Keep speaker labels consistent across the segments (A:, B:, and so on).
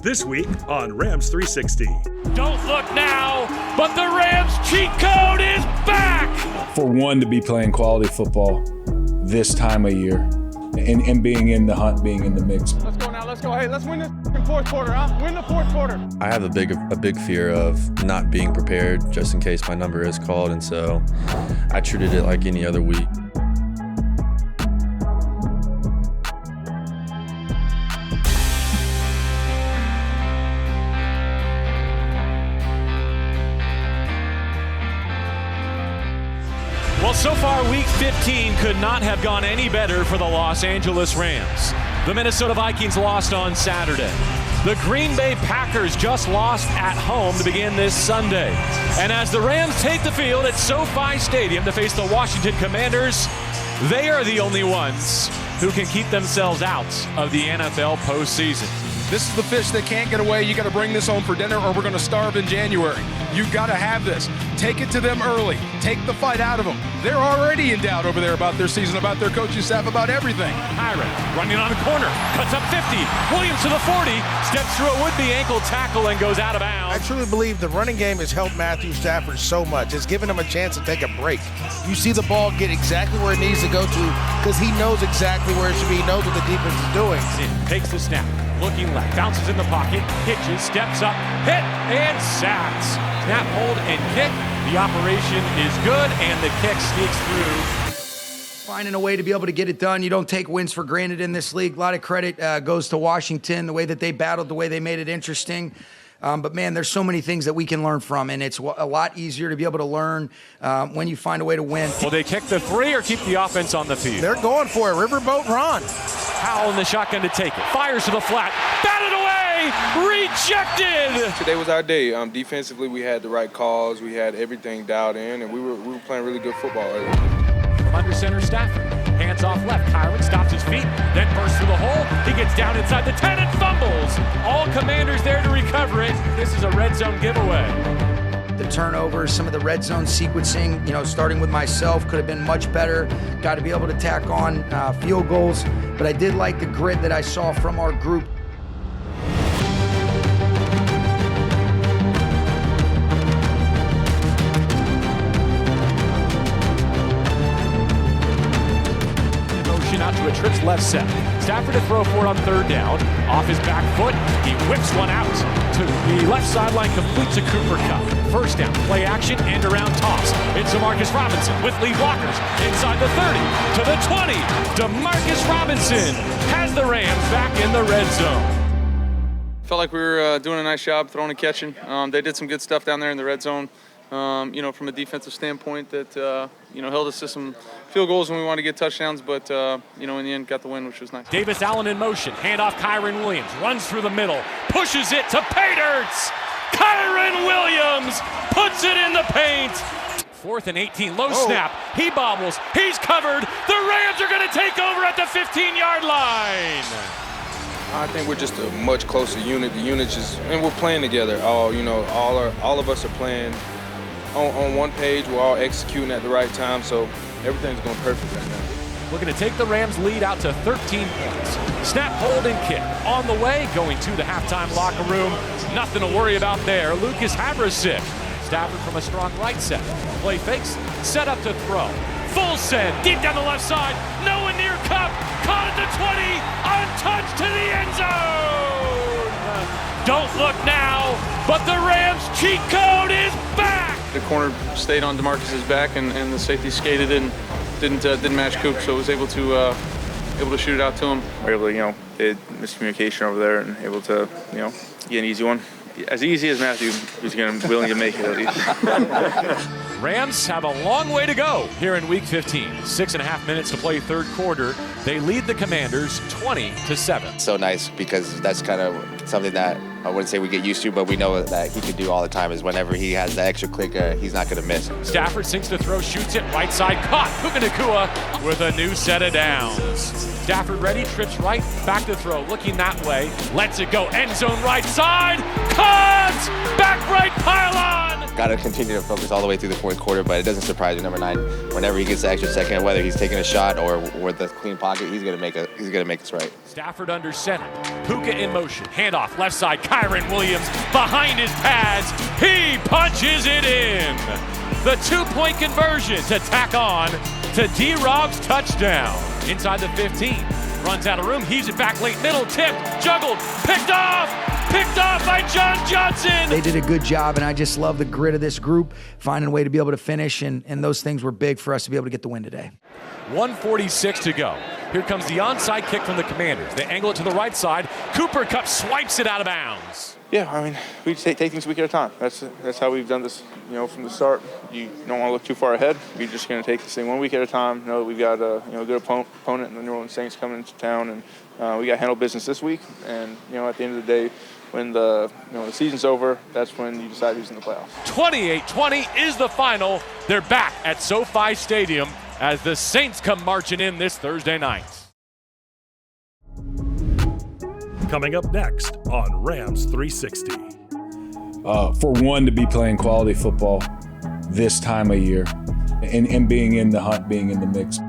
A: This week on Rams 360.
B: Don't look now, but the Rams cheat code is back!
C: For one to be playing quality football this time of year and being in the hunt, being in the mix.
D: Let's go now, let's go. Hey, let's win this fourth quarter, huh? Win the fourth quarter.
E: I have a big fear of not being prepared just in case my number is called, and so I treated it like any other week.
B: Well, so far, Week 15 could not have gone any better for the Los Angeles Rams. The Minnesota Vikings lost on Saturday. The Green Bay Packers just lost at home to begin this Sunday. And as the Rams take the field at SoFi Stadium to face the Washington Commanders, they are the only ones who can keep themselves out of the NFL postseason.
D: This is the fish that can't get away. You got to bring this home for dinner or we're going to starve in January. You got to have this. Take it to them early. Take the fight out of them. They're already in doubt over there about their season, about their coaching staff, about everything.
B: Hiron running on the corner, cuts up 50. Williams to the 40, steps through a would-be ankle tackle and goes out of bounds.
F: I truly believe the running game has helped Matthew Stafford so much. It's given him a chance to take a break. You see the ball get exactly where it needs to go to because he knows exactly where it should be. He knows what the defense is doing.
B: Takes the snap, looking left, bounces in the pocket, hitches, steps up, hit, and sacks. Snap, hold, and kick. The operation is good, and the kick sneaks through.
G: Finding a way to be able to get it done. You don't take wins for granted in this league. A lot of credit goes to Washington, the way that they battled, the way they made it interesting. But, man, there's so many things that we can learn from, and it's a lot easier to be able to learn when you find a way to win.
B: Will they kick the three or keep the offense on the field?
F: They're going for it. Riverboat Ron.
B: Howell in the shotgun to take it. Fires to the flat. Batted away. Rejected.
H: Today was our day. Defensively, we had the right calls. We had everything dialed in, and we were playing really good football early.
B: From under center, Stafford. Hands off left. Kyron stops his feet, then bursts through the hole. He gets down inside the 10 and fumbles. All Commanders there to recover it. This is a red zone giveaway.
G: The turnovers, some of the red zone sequencing, starting with myself, could have been much better. Got to be able to tack on field goals. But I did like the grit that I saw from our group.
B: Out to a trips left set. Stafford to throw for it on third down. Off his back foot, he whips one out to the left sideline, completes a Cooper Cup. First down, play action, and around toss. It's DeMarcus Robinson with lead blockers. Inside the 30, to the 20. DeMarcus Robinson has the Rams back in the red zone.
H: Felt like we were doing a nice job throwing and catching. They did some good stuff down there in the red zone. From a defensive standpoint that, held us to some field goals when we wanted to get touchdowns, but, in the end got the win, which was nice.
B: Davis Allen in motion, handoff Kyron Williams, runs through the middle, pushes it to pay dirts. Kyron Williams puts it in the paint. 4th and 18, low snap, he bobbles, he's covered. The Rams are going to take over at the 15-yard line.
H: I think we're just a much closer unit. The unit and we're playing together. All of us are playing on one page. We're all executing at the right time, so everything's going perfect right now.
B: Looking to take the Rams lead out to 13 points. Snap, hold, and kick. On the way, going to the halftime locker room. Nothing to worry about there. Lucas Habrasic. Stafford from a strong right set. Play fakes, set up to throw. Full send, deep down the left side. No one near Cup. Caught at the 20. Untouched to the end zone. Don't look now, but the Rams cheat code is back.
H: The corner stayed on DeMarcus's back, and the safety skated and didn't match Coop, so was able to shoot it out to him.
I: We're able to, did miscommunication over there and able to, get an easy one. As easy as Matthew was willing to make it at least.
B: Rams have a long way to go here in Week 15. 6.5 minutes to play third quarter. They lead the Commanders 20-7.
J: So nice because that's kind of something that I wouldn't say we get used to, but we know that he can do all the time is whenever he has the extra click, he's not going to miss.
B: Stafford sinks to throw, shoots it, right side caught. Puka Nacua with a new set of downs. Stafford ready, trips right, back to throw, looking that way. Lets it go, end zone right side, caught! Back right pylon!
J: Got to continue to focus all the way through the fourth quarter, but it doesn't surprise me. Number 9, whenever he gets the extra second, whether he's taking a shot or with the clean pocket, he's gonna make us right.
B: Stafford under center. Puka in motion. Handoff left side. Kyron Williams behind his pads. He punches it in. The 2-point conversion to tack on to D-Rob's touchdown. Inside the 15. Runs out of room. Heaves it back late middle. Tipped. Juggled. Picked off. Picked off by John Johnson.
G: They did a good job, and I just love the grit of this group, finding a way to be able to finish, and those things were big for us to be able to get the win today.
B: 1:46 to go. Here comes the onside kick from the Commanders. They angle it to the right side. Cooper Kupp swipes it out of bounds.
I: Yeah, I mean, we take things a week at a time. That's how we've done this, from the start. You don't want to look too far ahead. We're just going to take this thing 1 week at a time. Know that we've got a good opponent in the New Orleans Saints coming into town, and we got to handle business this week. And at the end of the day, when the season's over, that's when you decide who's in the playoffs.
B: 28-20 is the final. They're back at SoFi Stadium as the Saints come marching in this Thursday night.
A: Coming up next on Rams 360.
C: For one, to be playing quality football this time of year and being in the hunt, being in the mix.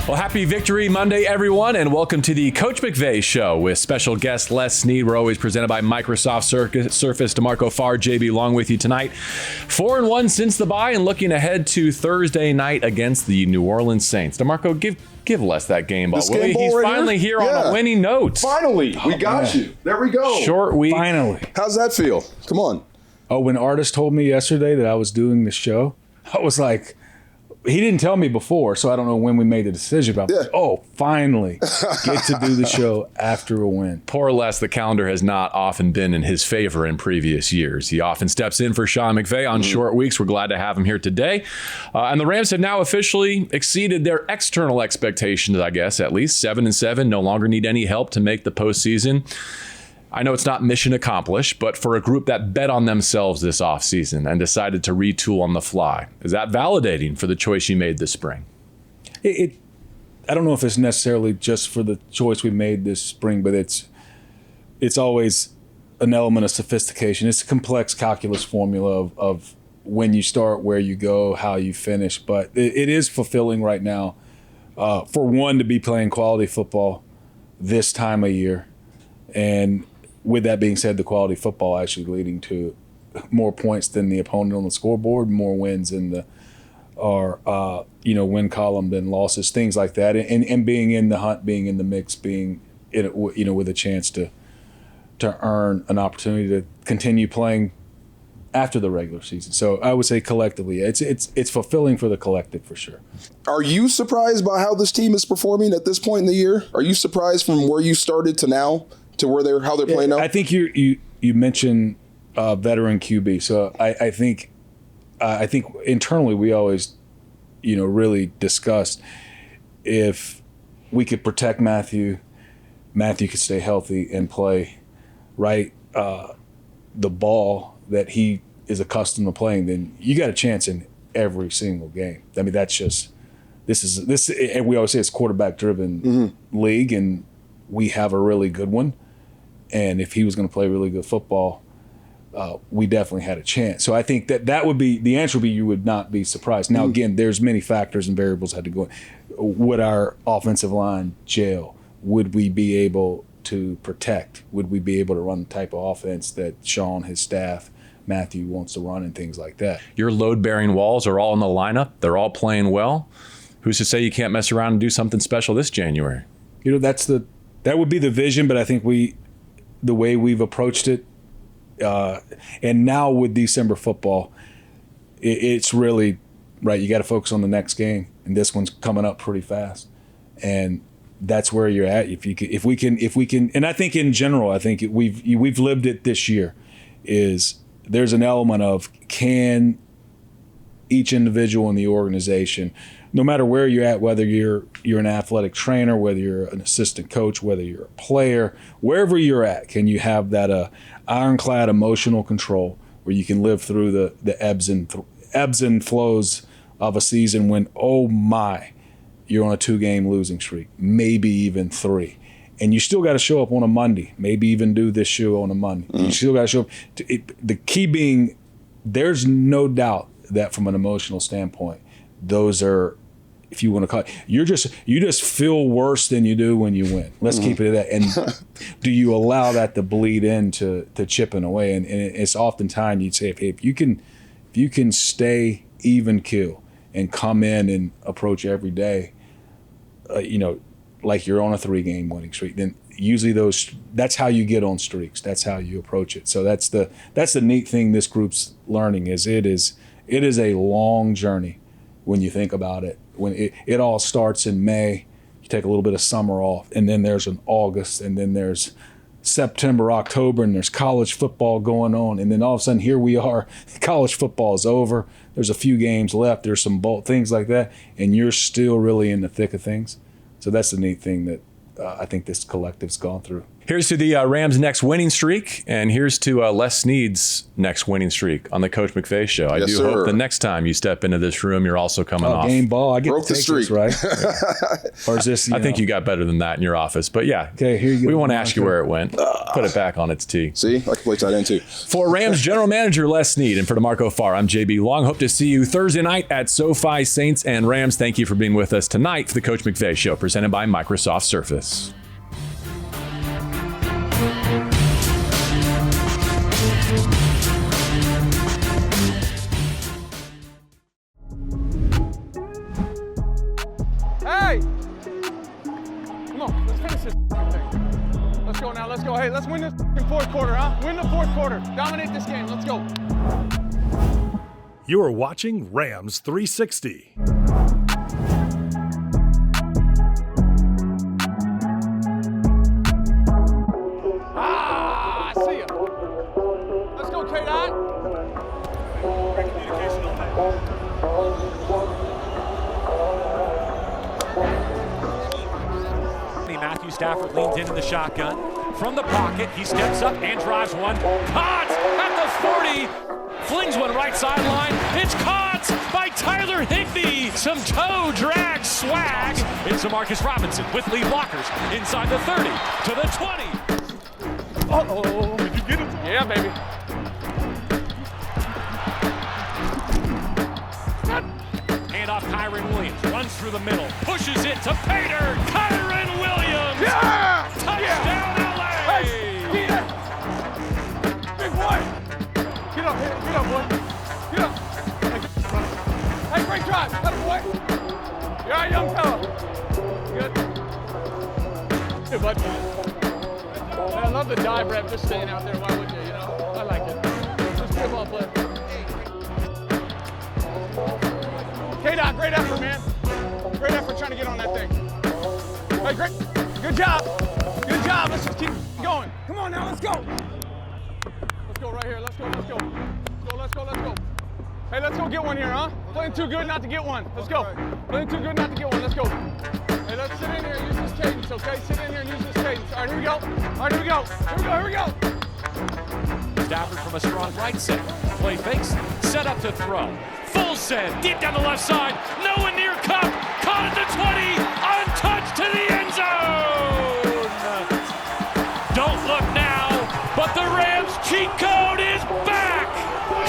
K: Well, happy Victory Monday, everyone, and welcome to the Coach McVay Show with special guest Les Snead. We're always presented by Microsoft Surface. DeMarco Farr, JB, along with you tonight. 4-1 since the bye and looking ahead to Thursday night against the New Orleans Saints. DeMarco, give Les that game ball. He's finally here on a winning note.
L: Finally, we got you. There we go.
C: Short week. Finally.
L: How's that feel? Come on.
C: Oh, when Artis told me yesterday that I was doing the show, I was like, he didn't tell me before, so I don't know when we made the decision. But finally get to do the show after a win.
K: Poor Les, the calendar has not often been in his favor in previous years. He often steps in for Sean McVay on short weeks. We're glad to have him here today. And the Rams have now officially exceeded their external expectations, I guess, at least 7-7. No longer need any help to make the postseason. I know it's not mission accomplished, but for a group that bet on themselves this offseason and decided to retool on the fly, is that validating for the choice you made this spring?
C: I don't know if it's necessarily just for the choice we made this spring, but it's always an element of sophistication. It's a complex calculus formula of when you start, where you go, how you finish. But it is fulfilling right now, for one, to be playing quality football this time of year. And with that being said, the quality football actually leading to more points than the opponent on the scoreboard, more wins in the win column than losses, things like that, and being in the hunt, being in the mix, being with a chance to earn an opportunity to continue playing after the regular season. So I would say collectively, it's fulfilling for the collective for sure.
L: Are you surprised by how this team is performing at this point in the year? Are you surprised from where you started to now? To how they're playing now?
C: I think you mentioned veteran QB, so I think internally we always really discussed if we could protect Matthew could stay healthy and play the ball that he is accustomed to playing, then you got a chance in every single game. I mean, that's just this, and we always say it's quarterback driven league, and we have a really good one. And if he was going to play really good football, we definitely had a chance. So I think that would be the answer. Would be you would not be surprised. Now again, there's many factors and variables had to go in. Would our offensive line gel? Would we be able to protect? Would we be able to run the type of offense that Sean, his staff, Matthew wants to run, and things like that?
K: Your load-bearing walls are all in the lineup. They're all playing well. Who's to say you can't mess around and do something special this January?
C: That would be the vision, but I think the way we've approached it, and now with December football, it's really right. You got to focus on the next game, and this one's coming up pretty fast, and that's where you're at. If we can, and I think in general, I think we've lived it this year. There's an element of can each individual in the organization, no matter where you're at, whether you're an athletic trainer, whether you're an assistant coach, whether you're a player, wherever you're at, can you have that ironclad emotional control where you can live through the ebbs and flows of a season when, oh my, you're on a 2-game losing streak, maybe even 3. And you still got to show up on a Monday, maybe even do this show on a Monday. You still got to show up. The key being, there's no doubt that from an emotional standpoint, those are, if you want to call it, you just feel worse than you do when you win. Let's keep it at that. And do you allow that to bleed into chipping away? And it's oftentimes you'd say, if you can stay even keel and come in and approach every day, like you're on a 3-game winning streak, then usually that's how you get on streaks. That's how you approach it. So that's the neat thing this group's learning is it is a long journey when you think about it. When it all starts in May, you take a little bit of summer off, and then there's an August, and then there's September, October, and there's college football going on, and then all of a sudden here we are, college football is over, there's a few games left, there's some things like that, and you're still really in the thick of things. So that's the neat thing that I think this collective's gone through.
K: Here's to the Rams' next winning streak, and here's to Les Snead's next winning streak on the Coach McVay Show. I do hope the next time you step into this room, you're also coming off.
C: Game ball. I get
L: broke
C: to
L: the
C: take
L: streak,
C: this, right? Or is this?
K: I think you got better than that in your office, but yeah.
C: Okay, here you go.
K: We won't ask you where it went. Put it back on its tee.
L: See, I can play tight end too.
K: For Rams General Manager Les Snead and for DeMarco Farr, I'm JB Long. Hope to see you Thursday night at SoFi. Saints and Rams, thank you for being with us tonight for the Coach McVay Show, presented by Microsoft Surface.
D: Hey! Come on, let's finish this thing. Let's go now, let's go. Hey, let's win this fourth quarter, huh? Win the fourth quarter. Dominate this game, let's go.
A: You are watching Rams 360.
D: I see ya. Let's go, K-Dot. Great communication on that.
B: Matthew Stafford leans into the shotgun. From the pocket, he steps up and drives one. Caught at the 40. Flings one right sideline. It's caught by Tyler Higbee. Some toe drag swag. It's Marcus Robinson with lead blockers inside the 30 to the 20. Uh-oh. Did you get it?
D: Yeah, baby.
B: Hand off Kyron Williams. Runs through the middle. Pushes it to Pater. Kyron Williams.
D: Yeah!
B: Touchdown, LA!
D: Hey, Peter! Big boy! Get up, boy. Get up. Hey, great drive. Let him boy. You're a young fella. Good. Good, bud. Man, I love the dive rep just staying out there. Why wouldn't you, I like it. Just a good ball player. K-Dot, great effort, man. Great effort trying to get on that thing. Hey, great. Good job. Good job. Let's just keep going. Come on now, let's go. Let's go right here. Let's go. Let's go. Hey, let's go get one here, huh? Playing too good not to get one. Let's go. Playing too good not to get one. Let's go. Hey, let's sit in here and use this cadence, okay? Sit in here and use this cadence. All right, here we go. Here we go.
B: Stafford from a strong right side. Play fakes. Set up to throw. Full send. Deep down the left side. No one near Cup. Caught at the 20. Untouched to the end zone. Don't look now, but the Rams cheat code is back.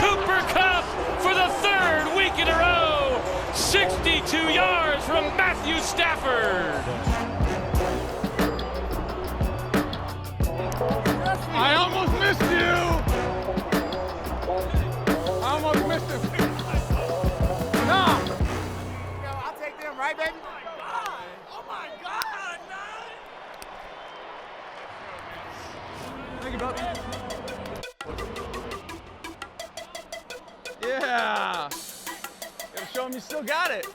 B: Cooper Kupp for the third week in a row. 62 yards from Matthew Stafford.
D: I almost missed you. I almost missed him. Nah.
M: I'll take them, right, baby? Oh my God, man.
D: Thank you, bud. Yeah. Gotta show him you still got it.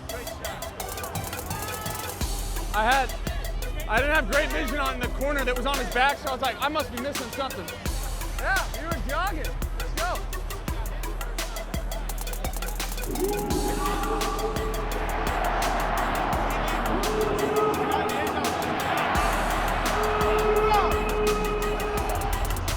D: Great shot. I didn't have great vision on the corner that was on his back, so I was like, I must be missing something. Yeah, you were jogging. Let's go.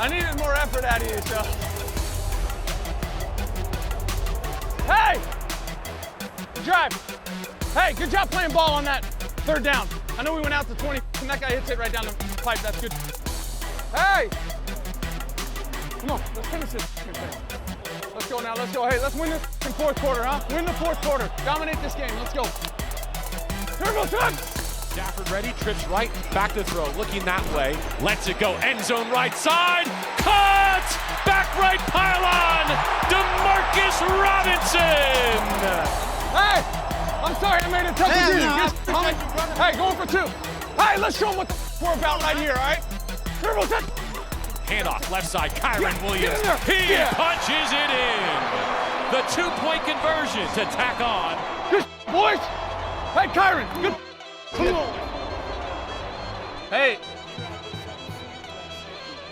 D: I needed more effort out of you, so. Hey! Drive.
N: Hey, good job playing ball on that third down. I know we went out to 20, and that guy hits it right down the pipe. That's good. Hey! Come on, let's finish this. Let's go now, let's go. Hey, let's win this in fourth quarter, huh? Win the fourth quarter. Dominate this game, let's go. Turbo touch!
B: Stafford ready, trips right, back to throw, looking that way, lets it go, end zone right side, caught! Back right pylon, DeMarcus Robinson!
N: Hey! I'm sorry I made it tough to do. Hey, going for two. Hey, let's show them what we're about right here, all right? Turbo touch!
B: Handoff, left side, Kyron Williams. He punches it in. The two-point conversion to tack on.
N: Good boys. Hey, Kyron, good. Come on. Hey.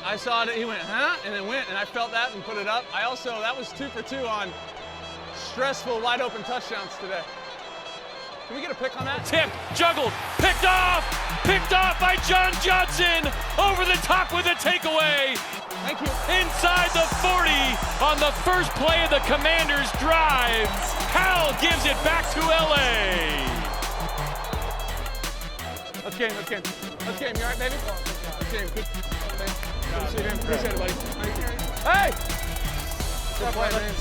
N: I saw it, he went, huh? And then went, and I felt that and put it up. That was 2 for 2 on stressful, wide open touchdowns today. Can we get a pick on that?
B: Tip, juggled, picked off by John Johnson, over the top with a takeaway.
N: Thank you.
B: Inside the 40 on the first play of the Commanders' drive. Hal gives it back to LA.
N: Let's game. You all right, baby? Let's game. Good to see you, man. Appreciate it, buddy. Hey!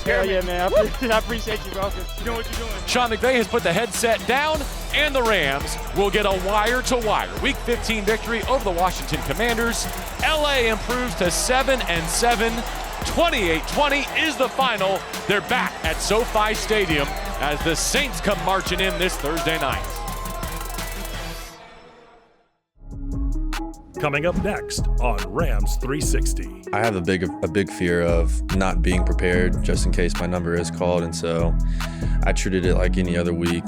O: Hell yeah, man. I appreciate you, bro. You're doing what you're doing.
B: Sean McVay has put the headset down, and the Rams will get a wire-to-wire Week 15 victory over the Washington Commanders. LA improves to 7-7. 28-20 is the final. They're back at SoFi Stadium as the Saints come marching in this Thursday night.
A: Coming up next on Rams 360.
E: I have a big fear of not being prepared just in case my number is called, and so I treated it like any other week.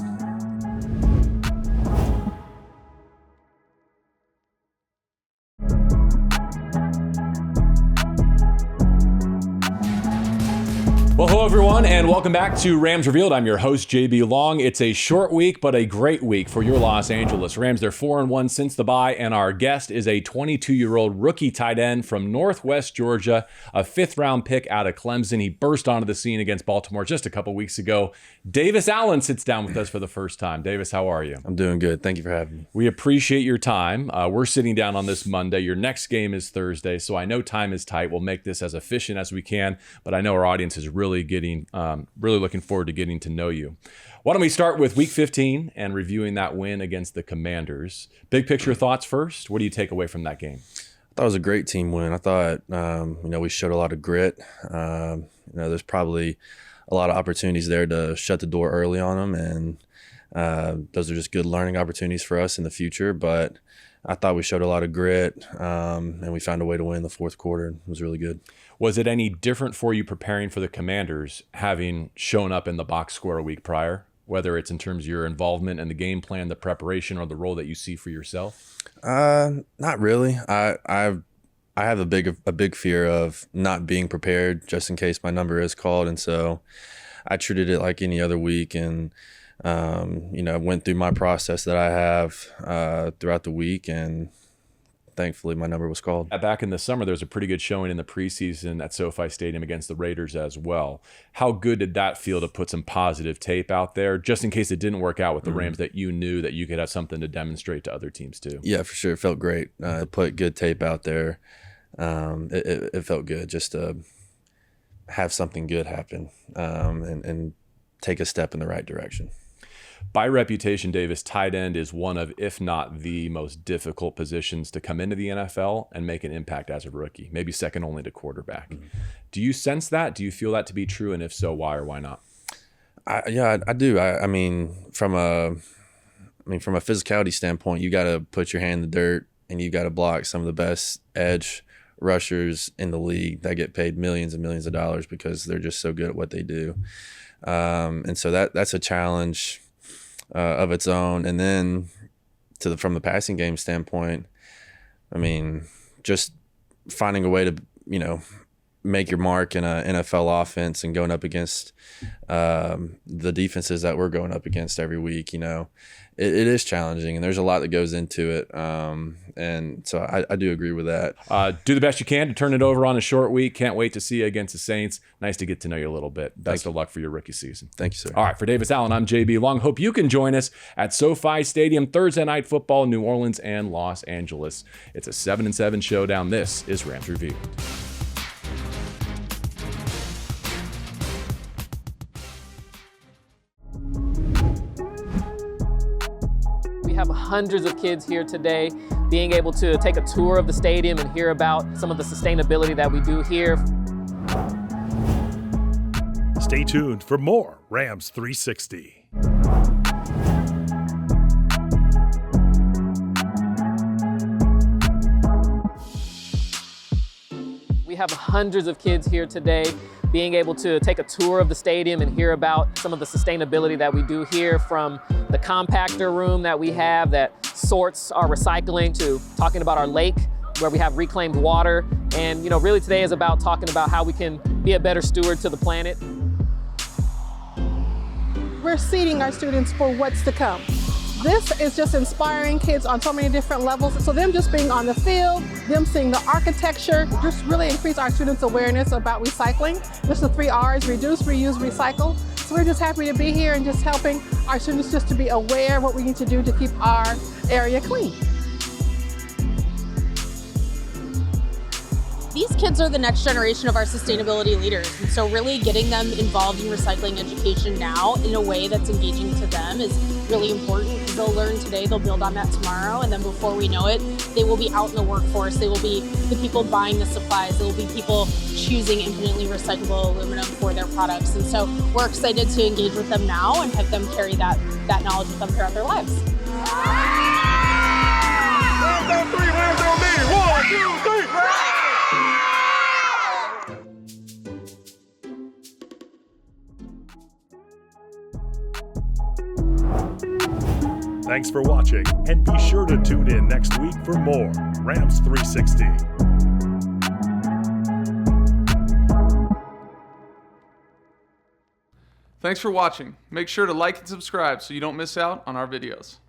K: Well, hello everyone, and welcome back to Rams Revealed. I'm your host, JB Long. It's a short week, but a great week for your Los Angeles Rams. They're 4-1 since the bye, and our guest is a 22-year-old rookie tight end from Northwest Georgia, a fifth-round pick out of Clemson. He burst onto the scene against Baltimore just a couple weeks ago. Davis Allen sits down with us for the first time. Davis, how are you?
E: I'm doing good. Thank you for having me.
K: We appreciate your time. We're sitting down on this Monday. Your next game is Thursday, so I know time is tight. We'll make this as efficient as we can, but I know our audience is really looking forward to getting to know you. Why don't we start with Week 15 and reviewing that win against the Commanders? Big picture thoughts first. What do you take away from that game?
E: I thought it was a great team win. I thought we showed a lot of grit. There's probably a lot of opportunities there to shut the door early on them, and those are just good learning opportunities for us in the future. But I thought we showed a lot of grit, and we found a way to win the fourth quarter. It was really good.
K: Was it any different for you preparing for the Commanders, having shown up in the box score a week prior, whether it's in terms of your involvement in the game plan, the preparation, or the role that you see for yourself?
E: Not really. I have a big fear of not being prepared just in case my number is called, and so I treated it like any other week, and went through my process that I have throughout the week, and thankfully my number was called.
K: Back in the summer, there was a pretty good showing in the preseason at SoFi Stadium against the Raiders as well. How good did that feel to put some positive tape out there, just in case it didn't work out with the Rams, that you knew that you could have something to demonstrate to other teams too?
E: Yeah, for sure. It felt great to put good tape out there. It felt good just to have something good happen and take a step in the right direction.
K: By reputation, Davis, tight end is one of, if not the most difficult positions to come into the NFL and make an impact as a rookie, maybe second only to quarterback. Do you sense that? Do you feel that to be true? And if so, why or why not?
E: I do. I mean, from a physicality standpoint, you got to put your hand in the dirt and you got to block some of the best edge rushers in the league that get paid millions and millions of dollars because they're just so good at what they do. And so that's a challenge of its own. And then from the passing game standpoint, I mean, just finding a way to, make your mark in a NFL offense and going up against the defenses that we're going up against every week, you know, it is challenging, and there's a lot that goes into it. And so I do agree with that.
K: Do the best you can to turn it over on a short week. Can't wait to see you against the Saints. Nice to get to know you a little bit. Best of luck for your rookie season.
E: Thank you, sir.
K: All right, for Davis Allen, I'm JB Long. Hope you can join us at SoFi Stadium Thursday Night Football, New Orleans and Los Angeles. It's a 7-7 showdown. This is Rams Review.
P: We have hundreds of kids here today. Being able to take a tour of the stadium and hear about some of the sustainability that we do here.
A: Stay tuned for more Rams 360.
P: We have hundreds of kids here today. Being able to take a tour of the stadium and hear about some of the sustainability that we do here, from the compactor room that we have that sorts our recycling, to talking about our lake where we have reclaimed water. And you know, really today is about talking about how we can be a better steward to the planet.
Q: We're seeding our students for what's to come. This is just inspiring kids on so many different levels. So them just being on the field, them seeing the architecture, just really increase our students' awareness about recycling. Just the 3 R's: reduce, reuse, recycle. So we're just happy to be here and just helping our students just to be aware of what we need to do to keep our area clean.
R: These kids are the next generation of our sustainability leaders, and so really getting them involved in recycling education now in a way that's engaging to them is really important, because they'll learn today, they'll build on that tomorrow, and then before we know it, they will be out in the workforce, they will be the people buying the supplies, there will be people choosing infinitely recyclable aluminum for their products. And so we're excited to engage with them now and have them carry that knowledge with them throughout their lives.
M: Rams on 3, Rams on me. 1, 2, 3.
A: Thanks for watching, and be sure to tune in next week for more Rams 360.
S: Thanks for watching. Make sure to like and subscribe so you don't miss out on our videos.